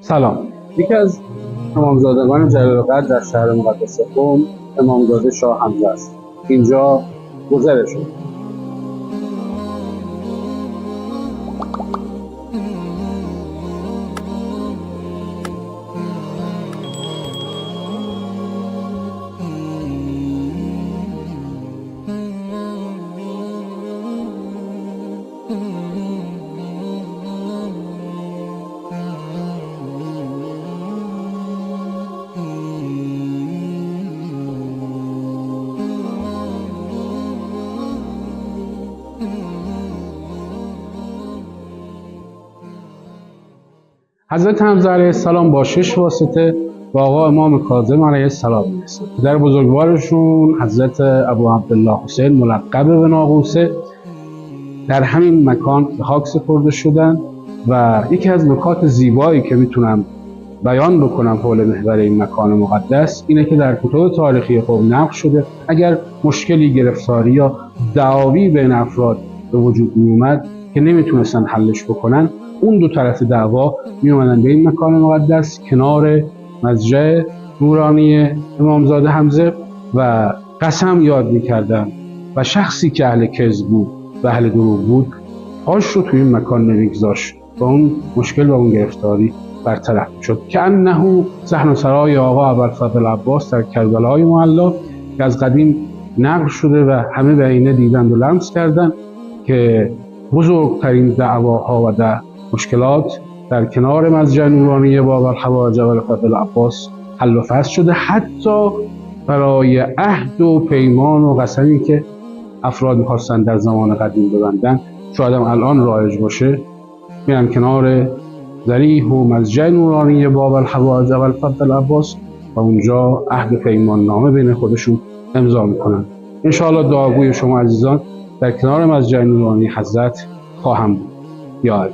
سلام. یکی از امامزادگان جلیل القدر در شهر مقدس قم امامزاده شاه حمزه است. اینجا گذرشون. حضرت حمزه علیه السلام با 6 واسطه با آقا امام کاظم علیه السلام میرسه. در بزرگوارشون حضرت ابو عبدالله حسین ملقب به ناقوسه در همین مکان به خاک سپرده شدن و یکی از نکات زیبایی که میتونم بیان بکنم حول محور این مکان مقدس اینه که در کتب تاریخی قم نقل شده اگر مشکلی، گرفتاری یا دعاوی بین افراد به وجود میومد که نمیتونستن حلش بکنن، اون دو طرف دعوا میومدن به این مکان مقدس کنار مسجد نورانی امامزاده حمزه و قسم یاد میکردن و شخصی که اهل کذب بود و اهل دروغ بود پاش رو توی این مکان نمیگذاشت و اون مشکل و اون گرفتاری برطرف شد. که انه صحن سرای آقا ابوالفضل عباس در کربلای معلی که از قدیم نقل شده و همه به عینه دیدند و لمس کردند که بزرگترین دعواها و مشکلات در کنار مسجد نورانی باب الحوائج ابوالفضل عباس حل و فصل شده، حتی برای عهد و پیمان و قسمی که افراد می‌خواستن در زمان قدیم ببندن، شاید هم الان رایج باشه، میرن کنار ضریح و مسجد نورانی باب الحوائج ابوالفضل عباس و اونجا عهد و پیمان نامه بین خودشون امضا میکنن. انشاءالله دعاگوی شما عزیزان در کنار مسجد نورانی حضرت خواهم بود. یا